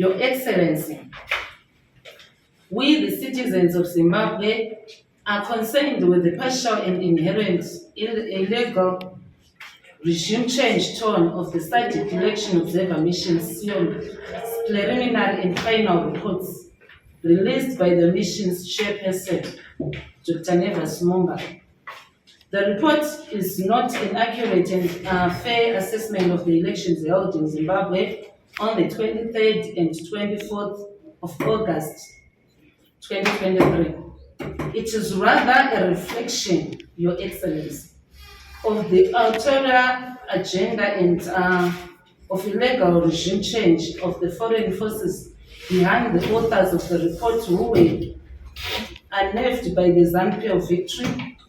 Your Excellency, we, the citizens of Zimbabwe, are concerned with the partial and inherent illegal regime change tone of the SADC Election Observer Mission SIOM's preliminary and final reports released by the mission's chairperson, Dr. Mumba. The report is not an accurate and fair assessment of the elections held in Zimbabwe on the 23rd and 24th of August 2023. It is rather a reflection, Your Excellency, of the ulterior agenda and of illegal regime change of the foreign forces behind the authors of the report who were unnerved by the ZANU-PF victory.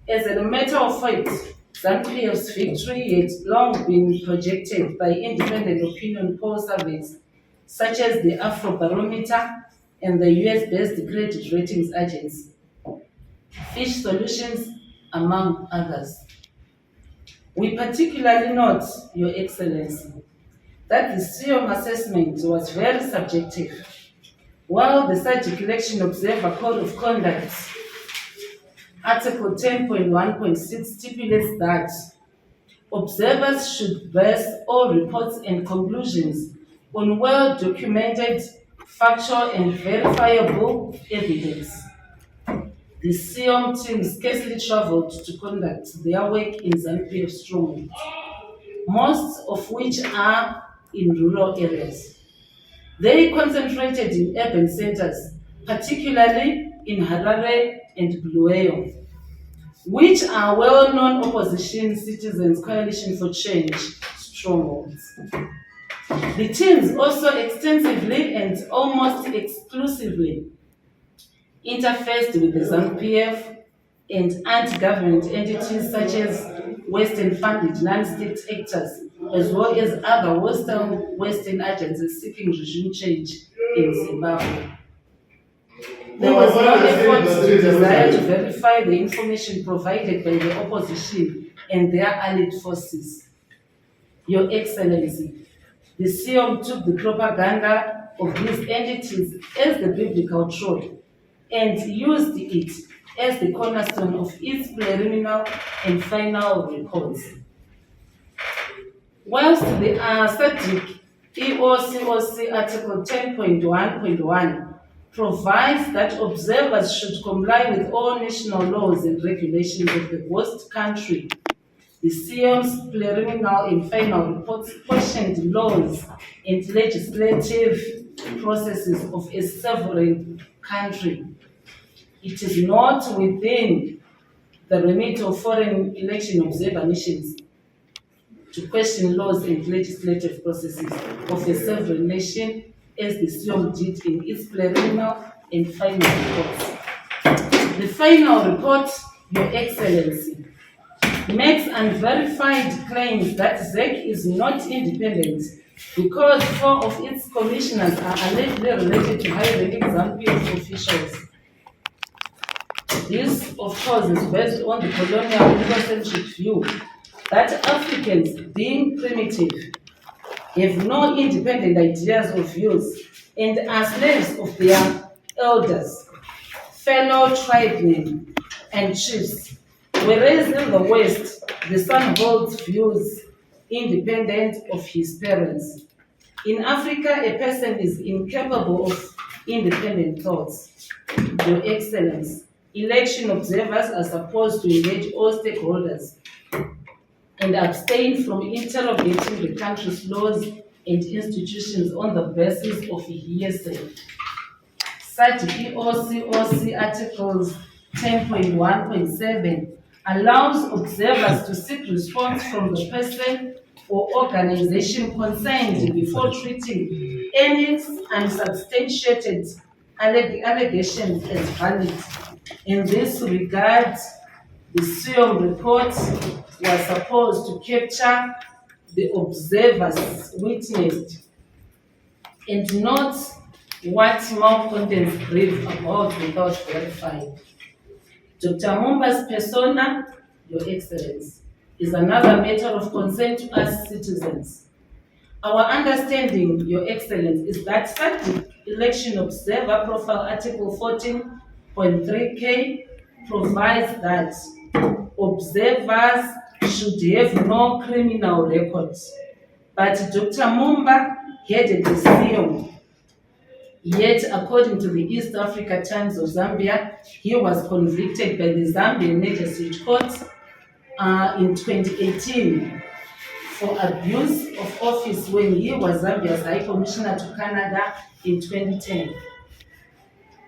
As a matter of fact, ZANU-PF's victory had long been projected by independent opinion poll surveys such as the Afrobarometer and the US-based credit ratings agency, Fish Solutions, among others. We particularly note, Your Excellency, that the SIOM assessment was very subjective, while the SADC Election Observer Code of Conduct, Article 10.1.6 stipulates that observers should base all reports and conclusions on well-documented, factual and verifiable evidence. The SIOM team scarcely traveled to conduct their work in ZANU-PF strongholds, most of which are in rural areas. They concentrated in urban centers, particularly in Harare and Bulawayo, which are well-known opposition citizens' coalition for change strongholds. The teams also extensively and almost exclusively interfaced with the ZANU-PF and anti-government entities such as Western-funded non-state actors, as well as other Western agencies seeking regime change in Zimbabwe. There was no effort to desire to verify the information provided by the opposition and their allied forces. Your Excellency, the SIOM took the propaganda of these entities as the biblical truth and used it as the cornerstone of its preliminary and final reports. Whilst the SADC EOCOC Article 10.1.1 provides that observers should comply with all national laws and regulations of the host country, the SIOM's preliminary and final reports questioned laws and legislative processes of a sovereign country. It is not within the remit of foreign election observer missions to question laws and legislative processes of a sovereign nation, as the SIOM did in its preliminary and final reports. The final report, Your Excellency, makes unverified claims that ZEC is not independent because 4 of its commissioners are allegedly related to high-ranking ZANU-PF officials. This, of course, is based on the colonial egocentric view that Africans, being primitive, have no independent ideas or views and are slaves of their elders, fellow tribesmen, and chiefs, whereas in the West, the son holds views independent of his parents. In Africa, a person is incapable of independent thoughts. Your Excellency, election observers are supposed to engage all stakeholders and abstain from interrogating the country's laws and institutions on the basis of hearsay. Such EOCOC Articles 10.1.7 allows observers to seek response from the person or organization concerned before treating any unsubstantiated allegations as valid. In this regard, the SIOM report was supposed to capture the observers witnessed and not what malcontents brief about without verifying. Dr. Mumba's persona, Your Excellency, is another matter of concern to us citizens. Our understanding, Your Excellence, is that SADC Election Observer Profile Article 14.3K provides that observers should have no criminal records. But Dr. Mumba headed the SIOM. Yet, according to the East Africa Times of Zambia, he was convicted by the Zambian Magistrate Court in 2018 for abuse of office when he was Zambia's High Commissioner to Canada in 2010.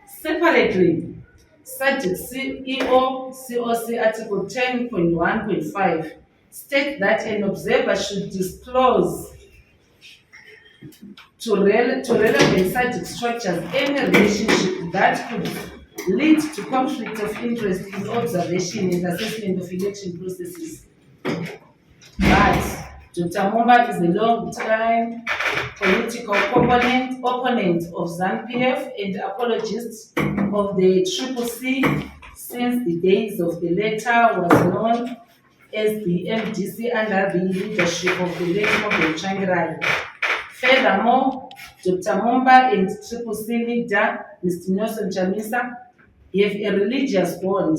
Separately, SADC CEO COC Article 10.1.5 states that an observer should disclose to relevant SADC structures any relationship that could lead to conflict of interest in observation and assessment of election processes. But Dr. Mumba is a long-time political opponent of ZANU-PF and apologist of the CCC since the days of the latter was known as the MDC under the leadership of the late Mumba Changirai. Furthermore, Dr. Mumba and CCC leader Mr. Nelson Chamisa have a religious bond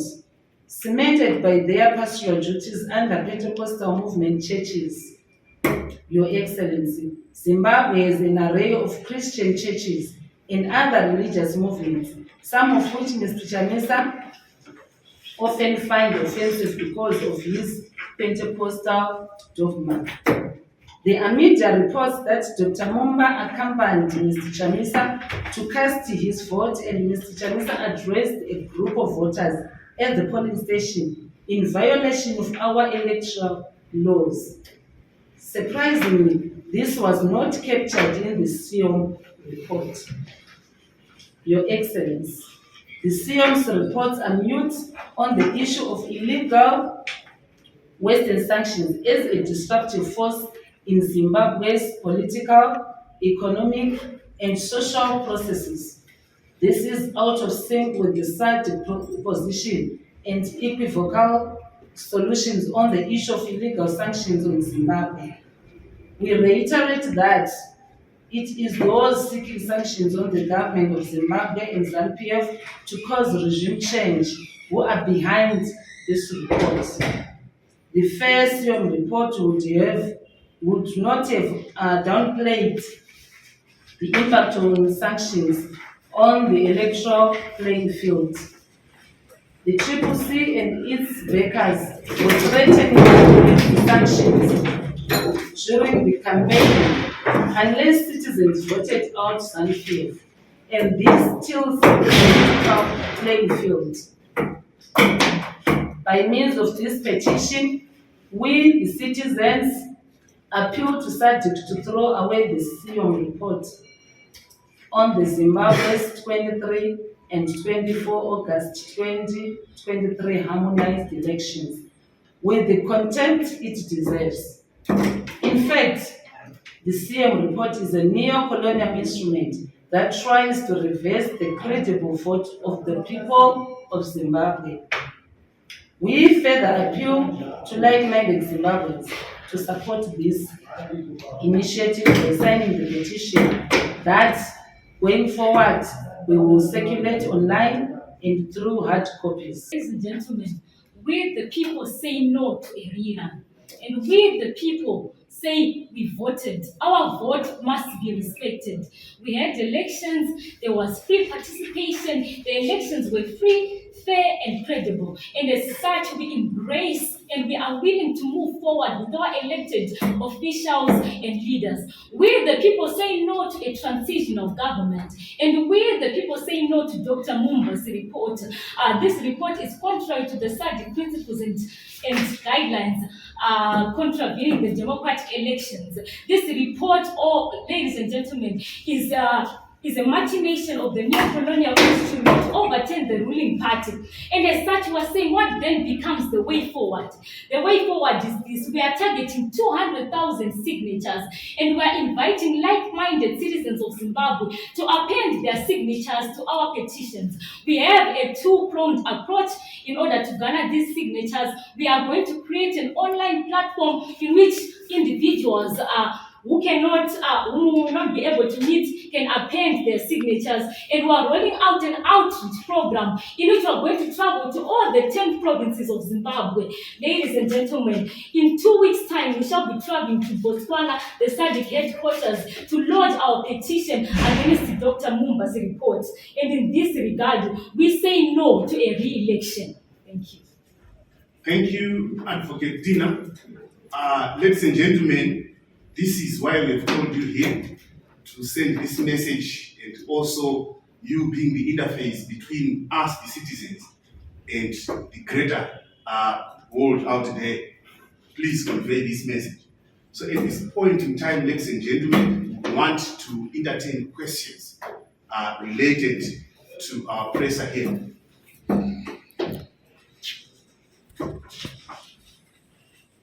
cemented by their pastoral duties under Pentecostal movement churches. Your Excellency, Zimbabwe has an array of Christian churches and other religious movements, some of which Mr. Chamisa often find offensive because of his Pentecostal dogma. The Amida reports that Dr. Mumba accompanied Mr. Chamisa to cast his vote, and Mr. Chamisa addressed a group of voters at the polling station in violation of our electoral laws. Surprisingly, this was not captured in the SIOM report. Your Excellency, the SIOM's reports are mute on the issue of illegal Western sanctions as a disruptive force in Zimbabwe's political, economic, and social processes. This is out of sync with the SADC position and equivocal solutions on the issue of illegal sanctions on Zimbabwe. We reiterate that it is those seeking sanctions on the government of Zimbabwe and ZANU-PF to cause regime change who are behind this report. The fair SIOM report would not have downplayed the impact on sanctions on the electoral playing field. The CCC and its backers were threatening the sanctions during the campaign unless citizens voted out ZANU-PF, and this tilts the political playing field. By means of this petition, we, the citizens, appeal to SADC to throw away the SIOM report on the Zimbabwe's 23 and 24 August 2023 harmonized elections with the contempt it deserves. In fact, the SIOM report is a neo-colonial instrument that tries to reverse the credible vote of the people of Zimbabwe. We further appeal to like-minded Zimbabweans to support this initiative by signing the petition that, going forward, we will circulate online and through hard copies. Ladies and gentlemen, we the people say no to a rerun, and we the people say we voted. Our vote must be respected. We had elections, there was free participation, the elections were free, fair and credible, and as such we embrace and we are willing to move forward with our elected officials and leaders. We the people say no to a transition of government, and we the people say no to Dr. Mumba's report. This report is contrary to the SADC principles and guidelines, contravening the democratic elections. This report, ladies and gentlemen, is a machination of the neo-colonial instrument to overturn the ruling party. And as such, we're saying what then becomes the way forward? The way forward is this. We are targeting 200,000 signatures, and we are inviting like-minded citizens of Zimbabwe to append their signatures to our petitions. We have a two-pronged approach in order to garner these signatures. We are going to create an online platform in which individuals who will not be able to meet can append their signatures. And we are rolling out an outreach program in which we are going to travel to all the 10 provinces of Zimbabwe. Ladies and gentlemen, in 2 weeks' time, we shall be traveling to Botswana, the SADC headquarters, to lodge our petition against Dr. Mumba's report. And in this regard, we say no to a re-election. Thank you. Thank you, Advocate Dina. Ladies and gentlemen, this is why we have called you here to send this message, and also you being the interface between us, the citizens, and the greater world out there. Please convey this message. So at this point in time, ladies and gentlemen, we want to entertain questions related to our press ahead.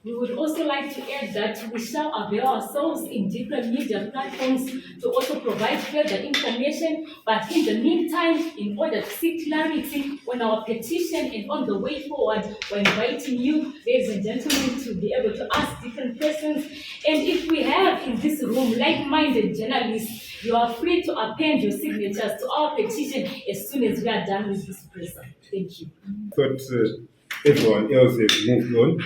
We would also like to add that we shall avail ourselves in different media platforms to also provide further information. But in the meantime, in order to seek clarity on our petition and on the way forward, we're inviting you, ladies and gentlemen, to be able to ask different questions. And if we have in this room like-minded journalists, you are free to append your signatures to our petition as soon as we are done with this presser. Thank you. But everyone else has moved on.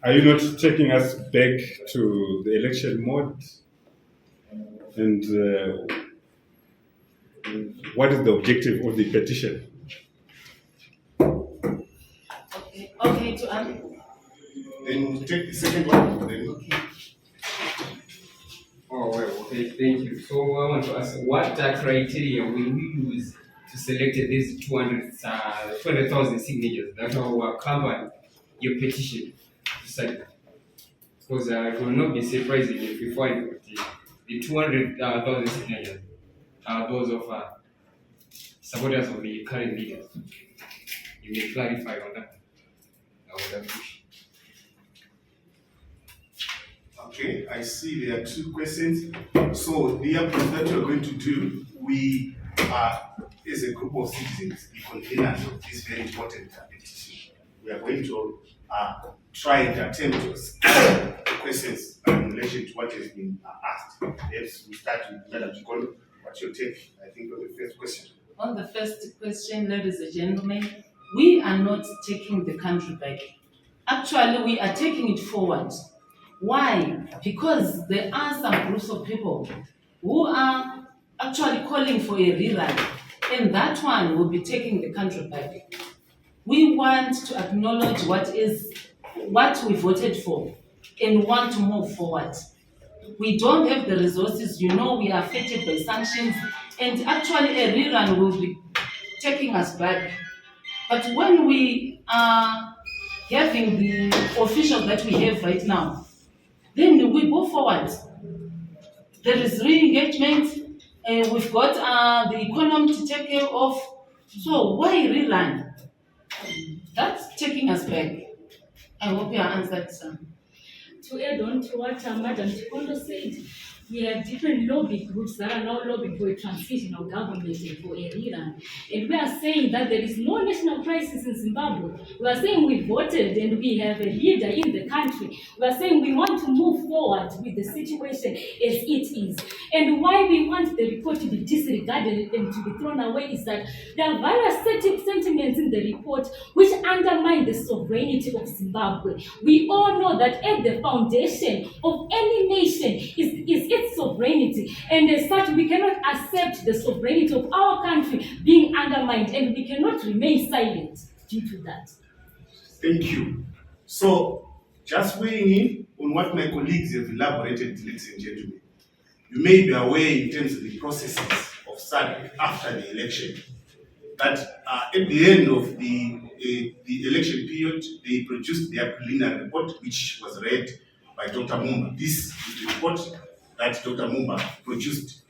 Are you not taking us back to the election mode? And what is the objective of the petition? Okay, to answer. Then take the second one. Then. Okay. Oh, well, okay, thank you. So I want to ask, what criteria will we use to select these 200,000 signatures that will accompany your petition to sign? Because it will not be surprising if we find that the 200,000 signatures are those of supporters of the current leaders. You may clarify on that. I would appreciate. Okay, I see there are two questions. So the approach that we're going to do, we are, as a group of citizens, the conveners of this very important petition. We are going to try and attempt to answer the questions in relation to what has been asked. Let's start with Madam Chikolo. What's your take, I think, on the first question? On the first question, ladies and gentlemen, we are not taking the country back. Actually, we are taking it forward. Why? Because there are some groups of people who are actually calling for a rerun, and that one will be taking the country back. We want to acknowledge what we voted for and want to move forward. We don't have the resources, we are affected by sanctions, and actually a rerun will be taking us back. But when we are having the officials that we have right now, then we go forward. There is re-engagement, we've got the economy to take care of. So why rerun? That's taking us back. I hope you answered, sir. To add on to what Madam Chikondo said, we have different lobby groups that are now lobbying for a transitional government and for a rerun. And we are saying that there is no national crisis in Zimbabwe. We are saying we voted and we have a leader in the country. We are saying we want to move forward with the situation as it is. And why we want the report to be disregarded and to be thrown away is that there are various sentiments in the report which undermine the sovereignty of Zimbabwe. We all know that at the foundation of any nation is its sovereignty, and as such we cannot accept the sovereignty of our country being undermined, and we cannot remain silent due to that. Thank you. So, just weighing in on what my colleagues have elaborated, ladies and gentlemen, you may be aware in terms of the processes of SADC after the election, that at the end of the election period, they produced their preliminary report, which was read by Dr. Mumba. This is the report that Dr. Mumba produced.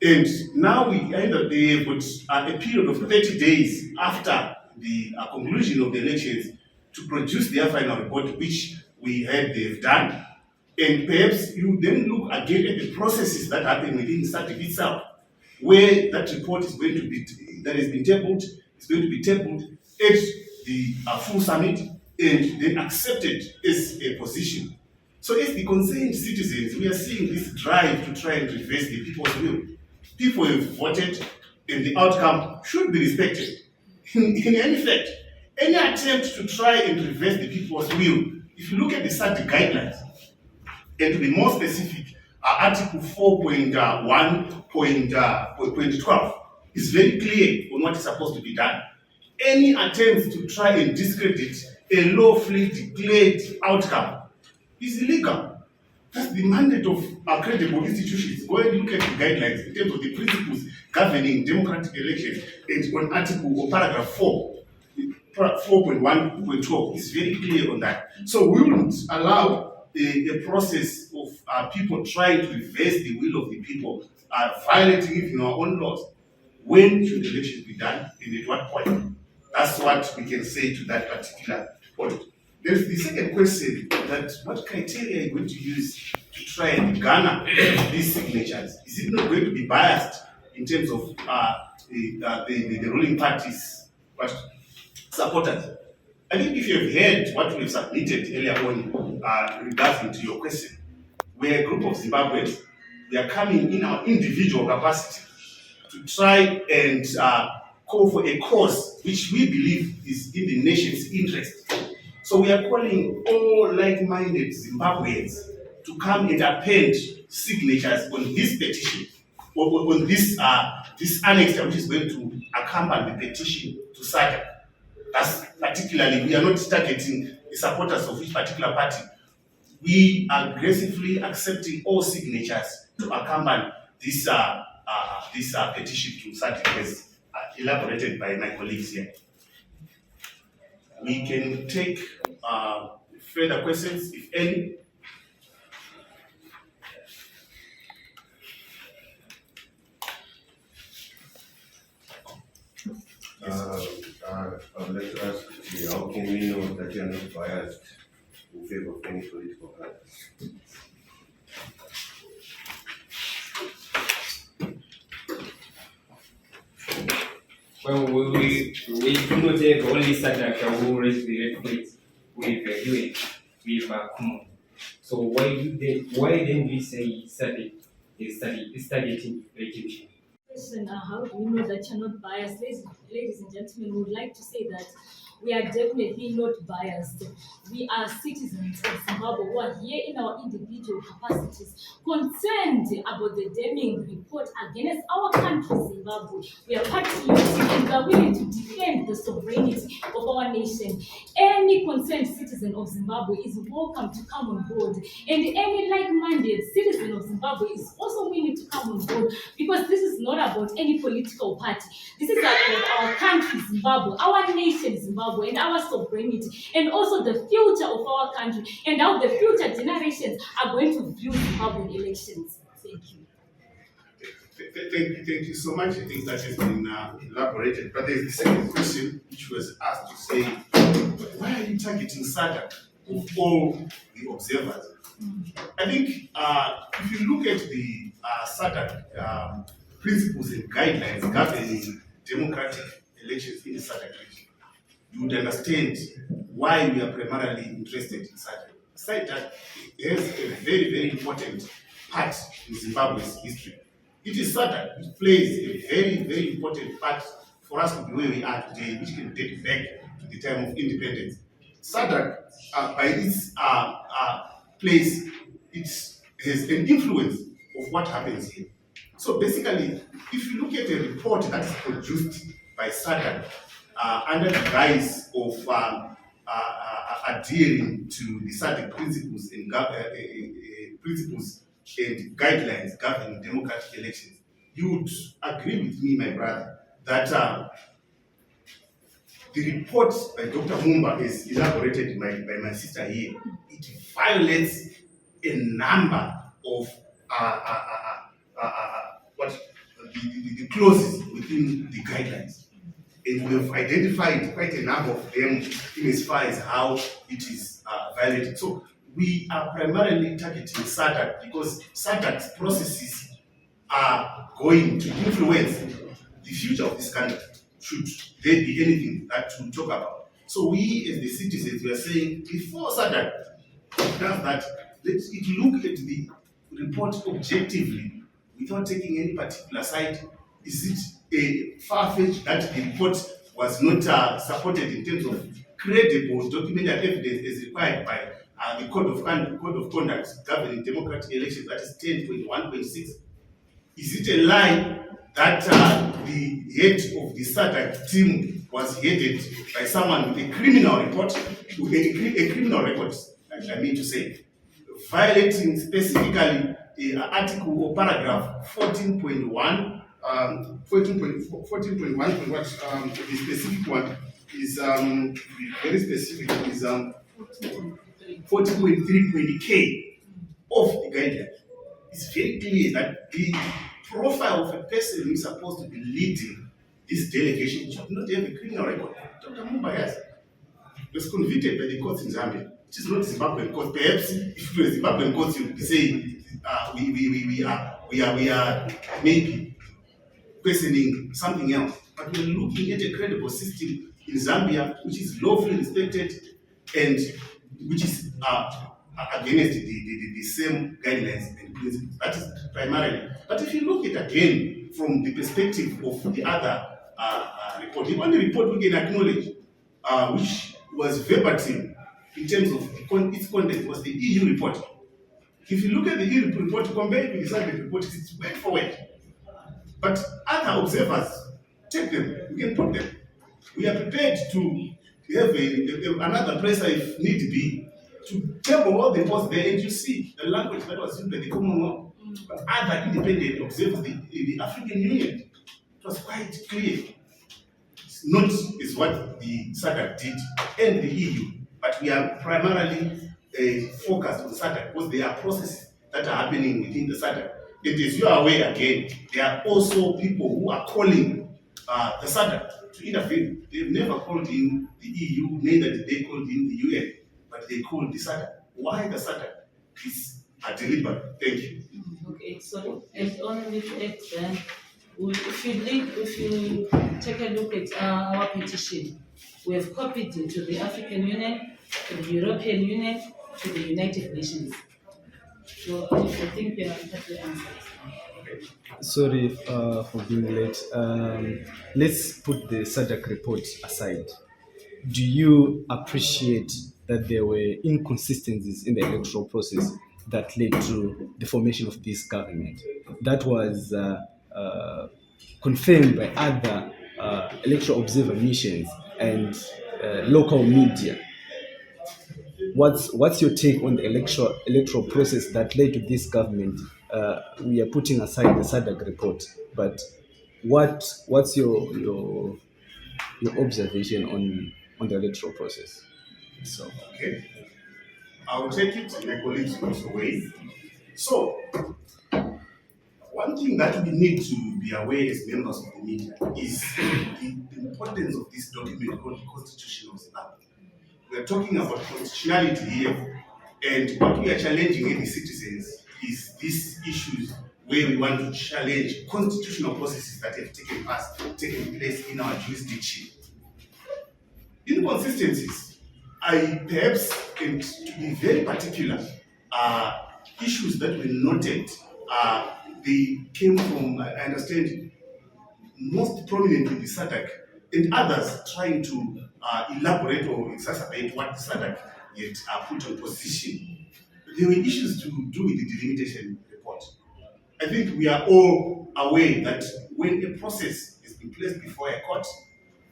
And now they have got a period of 30 days after the conclusion of the elections to produce their final report, which we heard they've done. And perhaps you then look again at the processes that happen within SADC itself, where that report is going to be, that has been tabled, is going to be tabled at the full summit and then accepted as a position. So as the concerned citizens, we are seeing this drive to try and reverse the people's will. People have voted and the outcome should be respected. In any fact, any attempt to try and reverse the people's will, if you look at the SADC guidelines, and to be more specific, Article 4.1.12 is very clear on what is supposed to be done. Any attempts to try and discredit a lawfully declared outcome is illegal. That's the mandate of credible institutions. Go and look at the guidelines in terms of the principles governing democratic elections, and on Article or Paragraph 4.1.12 is very clear on that. So we wouldn't allow a process of people trying to reverse the will of the people, violating even our own laws. When should elections be done and at what point? That's what we can say to that particular point. There's the second question, that what criteria are you going to use to try and garner these signatures? Is it not going to be biased in terms of the ruling parties, but supporters? I think if you have heard what we've submitted earlier on regarding to your question, we're a group of Zimbabweans. We are coming in our individual capacity to try and call for a cause which we believe is in the nation's interest. So we are calling all like-minded Zimbabweans to come and append signatures on this petition, or on this annex which is going to accompany the petition to SADC. That's particularly, we are not targeting the supporters of each particular party. We are aggressively accepting all signatures to accompany this petition to SADC, as elaborated by my colleagues here. We can take further questions, if any. I would like to ask you, how can we know that you are not biased in favor of any political party? Well, we do not have only SADC who raise the red flags with UN, with common. So why then we say SADC is targeting retribution? How do you know that you're not biased? Ladies and gentlemen, we would like to say that we are definitely not biased. We are citizens of Zimbabwe who are here in our individual capacities, concerned about the damning report against our country, Zimbabwe. We are patriotic and we are willing to defend the sovereignty of our nation. Any concerned citizen of Zimbabwe is welcome to come on board, and any like-minded citizen of Zimbabwe is also willing to come on board, because this is not about any political party. This is about our country, Zimbabwe, our nation, Zimbabwe, and our sovereignty, and also the future of our country, and how the future generations are going to view Zimbabwean elections. Thank you. Thank you so much. I think that has been elaborated. But there's the second question which was asked to say, why are you targeting SADC of all the observers? I think if you look at the SADC principles and guidelines governing democratic elections in the SADC region, you would understand why we are primarily interested in SADC. SADC has a very, very important part in Zimbabwe's history. It is SADC which plays a very, very important part for us to be where we are today, which can date back to the time of independence. SADC, by its place, it has an influence of what happens here. So basically, if you look at a report that is produced by SADC under the guise of adhering to the SADC principles and guidelines governing democratic elections, you would agree with me, my brother, that the report by Dr. Mumba, is elaborated by my sister here, it violates a number of the clauses within the guidelines. And we have identified quite a number of them in as far as how it is violated. So we are primarily targeting SADC because SADC's processes are going to influence the future of this country, should there be anything that we talk about. So we as the citizens, we are saying, before SADC does that, let it look at the report objectively without taking any particular side. Is it a far-fetched that the report was not supported in terms of credible documented evidence as required by the Code of Conduct governing democratic elections, that is 10.1.6? Is it a lie that the head of the SADC team was headed by someone with a criminal report, with a criminal record, I mean to say, violating specifically article or paragraph 14.1, 14.1, what the specific one is very specific, is 14.3.k of the guideline. It's very clear that the profile of a person who is supposed to be leading this delegation should not have a criminal record. Dr. Mumba, yes, was convicted by the courts in Zambia. It is not Zimbabwean court. Perhaps if it was Zimbabwean courts, you would be saying we are maybe questioning something else. But we're looking at a credible system in Zambia which is lawfully respected and which is against the same guidelines and principles. That is primarily. But if you look at again from the perspective of the other report, the only report we can acknowledge, which was verbatim in terms of its content, was the EU report. If you look at the EU report, compare it with the SADC report, it's word for word. But other observers, take them, we can put them. We are prepared to have another presser if need be, to table all the reports there, and you see the language that was used by the Commonwealth. But other independent observers, the African Union, it was quite clear. It's not is what the SADC did and the EU, but we are primarily focused on SADC because there are processes that are happening within the SADC. And as you are aware again, there are also people who are calling the SADC to intervene. They've never called in the EU, neither did they call in the UN, but they called the SADC. Why the SADC? It's deliberate. Thank you. Okay, so and only to add then, if you take a look at our petition, we have copied it to the African Union, to the European Union, to the United Nations. So I think you have the answers. Sorry for being late. Let's put the SADC report aside. Do you appreciate that there were inconsistencies in the electoral process that led to the formation of this government? That was confirmed by other electoral observer missions and local media. What's your take on the electoral process that led to this government? We are putting aside the SADC report, but what's your observation on the electoral process? So okay, I will take it. My colleagues also weigh. So one thing that we need to be aware as members of the media is the importance of this document called the Constitution of Zimbabwe. We are talking about constitutionality here, and what we are challenging in the citizens is these issues where we want to challenge constitutional processes that have taken place in our jurisdiction. Inconsistencies, I perhaps, and to be very particular, issues that were noted, they came from, I understand, most prominently the SADC, and others trying to elaborate or exacerbate what the SADC had put on position. There were issues to do with the delimitation report. I think we are all aware that when a process is been placed before a court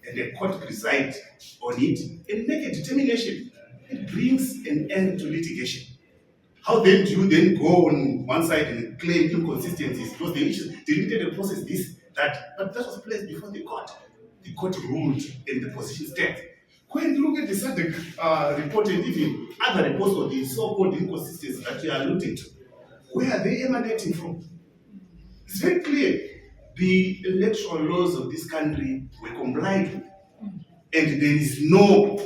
and a court presides on it and make a determination, it brings an end to litigation. How then do you then go on one side and claim inconsistencies because the issue delimited the process, this, that, but that was placed before the court. The court ruled and the position stands. When you look at the SADC report and even other reports of the so-called inconsistencies that you are alluding to, where are they emanating from? It's very clear. The electoral laws of this country were complied with, and there is no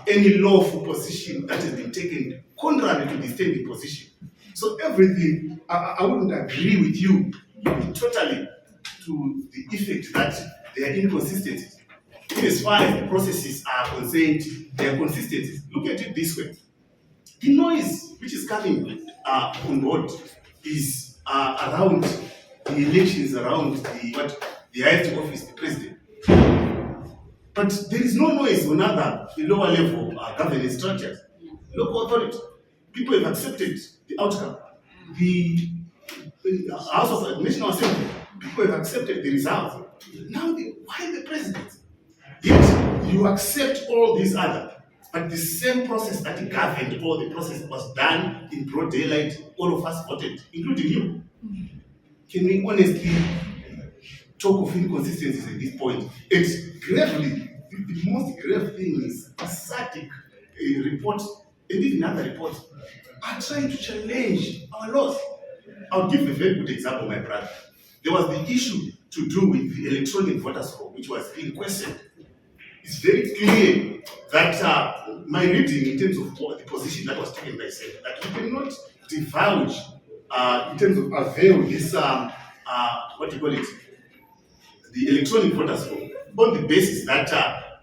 any lawful position that has been taken contrary to the standing position. So everything, I wouldn't agree with you totally to the effect that there are inconsistencies. As far as the processes are concerned, there are consistencies. Look at it this way. The noise which is coming on board is around the elections, around the highest office, the president. But there is no noise on the lower level governance structures, local authority. People have accepted the outcome. The House of National Assembly, people have accepted the results. Now, why the president? Yet you accept all these other, but the same process that governed all the process was done in broad daylight. All of us voted, including you. Can we honestly talk of inconsistencies at this point? It's gravely, the most grave thing is a SADC report and even other reports are trying to challenge our laws. I'll give a very good example, my brother. There was the issue to do with the electronic voters roll, which was being questioned. It's very clear that my reading in terms of the position that was taken by SADC, that we cannot divulge in terms of avail this, what do you call it, the electronic voters roll, on the basis that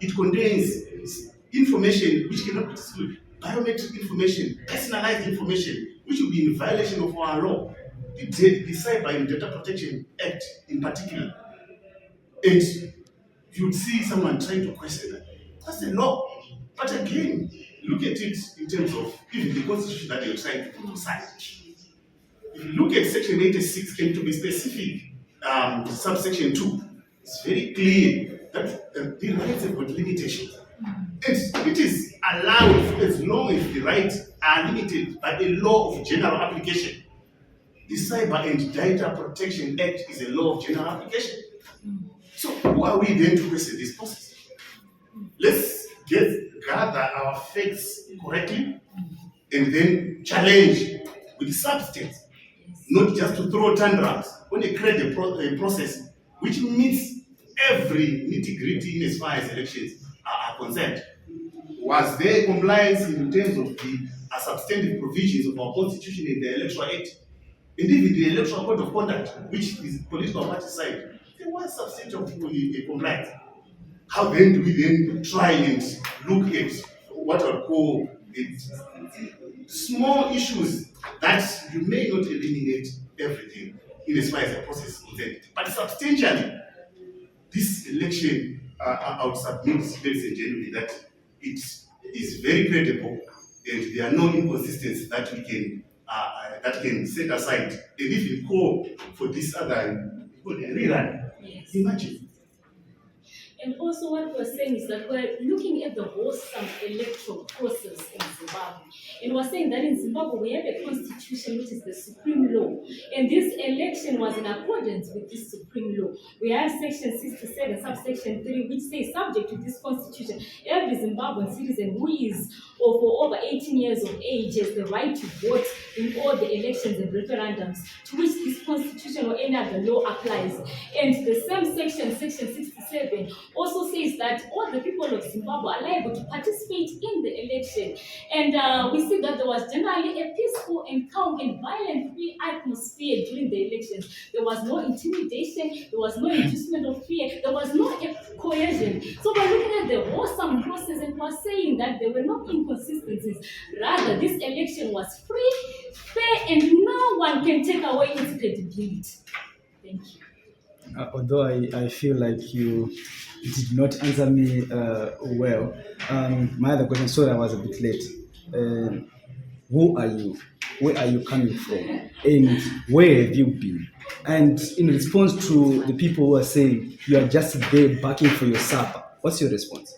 it contains information which cannot be disclosed, biometric information, personalized information, which will be in violation of our law, the Cyber and Data Protection Act in particular. And you'd see someone trying to question that. That's the law. But again, look at it in terms of even the constitution that you're trying to put aside. If you look at section 86, and to be specific, subsection 2, it's very clear that the rights have got limitations. And it is allowed as long as the rights are limited by a law of general application. The Cyber and Data Protection Act is a law of general application. So who are we then to question this process? Let's gather our facts correctly and then challenge with substance, not just to throw tantrums when they create a process which meets every nitty-gritty as far as elections are concerned. Was there compliance in terms of the substantive provisions of our constitution in the Electoral Act? And even the Electoral Code of Conduct, which is political party side, there was substantive compliance. How then do we then try and look at what I would call it, small issues that you may not eliminate everything in as far as the process is concerned, but substantially, this election, I would submit, ladies and gentlemen, that it is very credible and there are no inconsistencies that we can set aside and even call for this other rerun. Yes. Imagine. And also what we're saying is that we're looking at the wholesome electoral process in Zimbabwe. And we're saying that in Zimbabwe we have a constitution which is the supreme law. And this election was in accordance with this supreme law. We have section 67, subsection 3, which says subject to this constitution, every Zimbabwean citizen who is or for over 18 years of age has the right to vote in all the elections and referendums to which this constitution or any other law applies. And the same section 67, also says that all the people of Zimbabwe are liable to participate in the election. And we see that there was generally a peaceful and calm and violent-free atmosphere during the elections. There was no intimidation, there was no inducement of fear, there was no coercion. So we're looking at the wholesome process and we're saying that there were no inconsistencies. Rather, this election was free, fair, and no one can take away its credibility. Thank you. Although I feel like you did not answer me well. My other question, sorry I was a bit late. Who are you? Where are you coming from? And where have you been? And in response to the people who are saying you are just there backing for your supper, what's your response?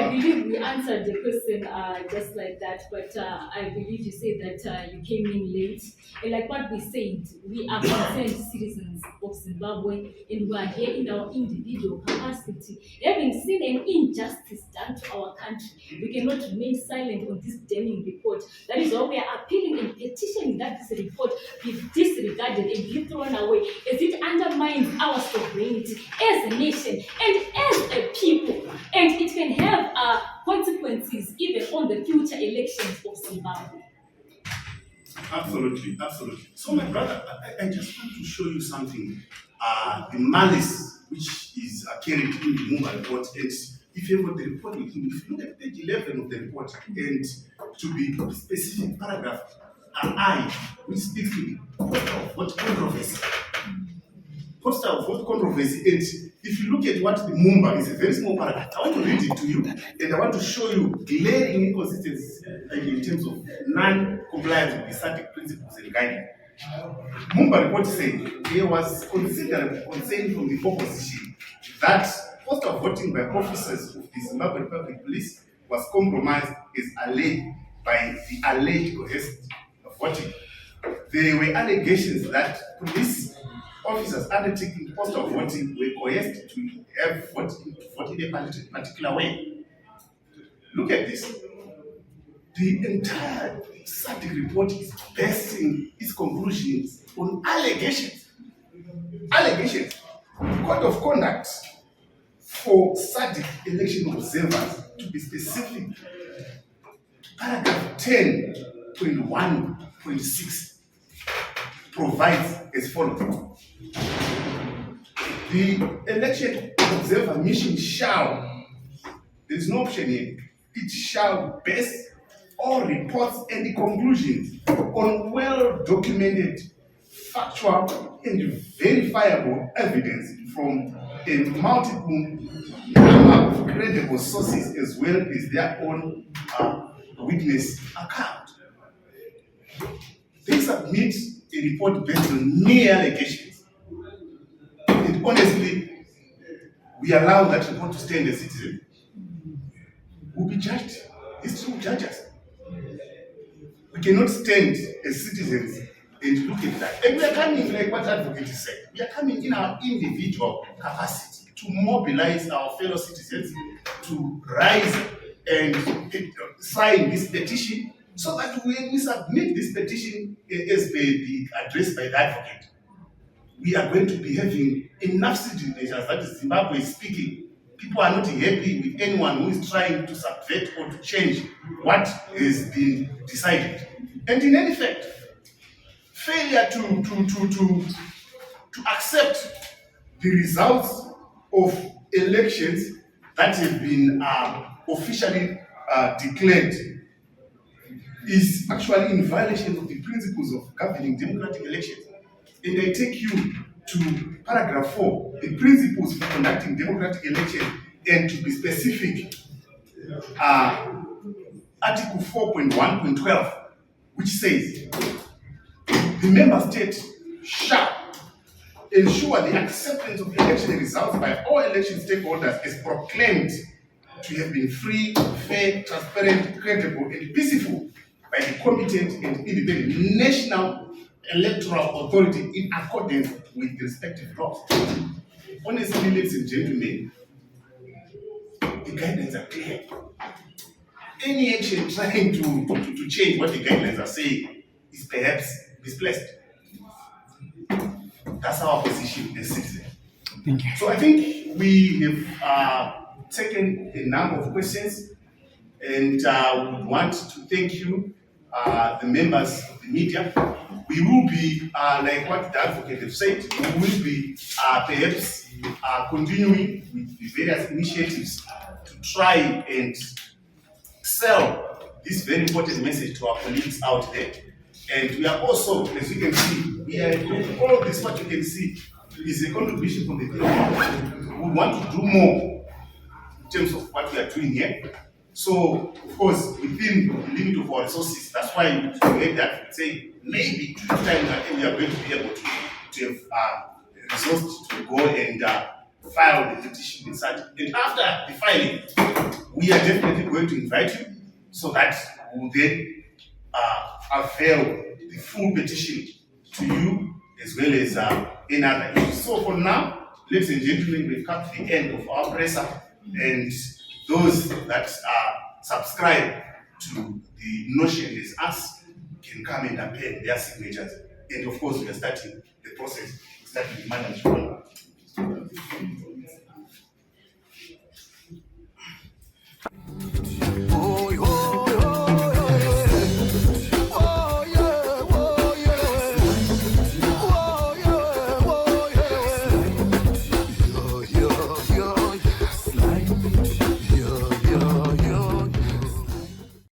I believe we answered the question just like that, but I believe you said that you came in late. And like what we said, we are concerned citizens of Zimbabwe and we are here in our individual capacity. Having seen an injustice done to our country, we cannot remain silent on this damning report. That is why we are appealing and petitioning that this report be disregarded and be thrown away as it undermines our sovereignty as a nation and as a people. And it can have consequences even on the future elections of Zimbabwe. Absolutely, absolutely. So, my brother, I just want to show you something. The malice which is carried in the Mumba report, and if you have got the report with you, if you look at page 11 of the report, and to be specific, paragraph I, which speaks to the poster of vote controversy. Poster of vote controversy, and if you look at what the Mumba is, a very small paragraph. I want to read it to you, and I want to show you glaring inconsistencies in terms of non-compliance with the SADC principles and guidelines. Mumba report said there was considerable concern from the opposition that poster voting by officers of the Zimbabwean Public Police was compromised as alleged by the alleged coerced voting. There were allegations that police officers undertaking poster voting were coerced to have vote in a particular way. Look at this. The entire SADC report is basing its conclusions on allegations. Allegations. Code of conduct for SADC election observers, to be specific, paragraph 10.1.6 provides as follows. The election observer mission shall, there is no option here, it shall base all reports and the conclusions on well-documented, factual, and verifiable evidence from a multiple number of credible sources, as well as their own witness account. They submit a report based on mere allegations. And honestly, we allow that report to stand as citizen. We'll be judged. History will judge us. We cannot stand as citizens and look at that. And we are coming, like what advocate is saying, we are coming in our individual capacity to mobilize our fellow citizens to rise and sign this petition, so that when we submit this petition as be addressed by the advocate, we are going to be having enough citizens, that is Zimbabwe speaking. People are not happy with anyone who is trying to subvert or to change what has been decided. And in any fact, failure to accept the results of elections that have been officially declared is actually in violation of the principles of governing democratic elections. And I take you to paragraph 4, the principles for conducting democratic elections, and to be specific, article 4.1.12, which says, the member state shall ensure the acceptance of election results by all election stakeholders as proclaimed to have been free, fair, transparent, credible, and peaceful by the competent and independent national electoral authority in accordance with the respective laws. Honestly, ladies and gentlemen, the guidelines are clear. Any action trying to change what the guidelines are saying is perhaps misplaced. That's our position as citizens. Thank you. So I think we have taken a number of questions, and we want to thank you, the members of the media. We will be, like what the advocate have said, we will be perhaps continuing with the various initiatives to try and sell this very important message to our colleagues out there. And we are also, as you can see, we are all of this, what you can see, is a contribution from the people. We want to do more in terms of what we are doing here. So, of course, within the limit of our resources, that's why we get that say maybe to the time that we are going to be able to have resources to go and file the petition in such. And after the filing, we are definitely going to invite you so that we will then avail the full petition to you as well as any other issues. So for now, ladies and gentlemen, we've come to the end of our presser, and those that subscribe to the notion as us can come and append their signatures. And of course, we are starting the process, starting the management.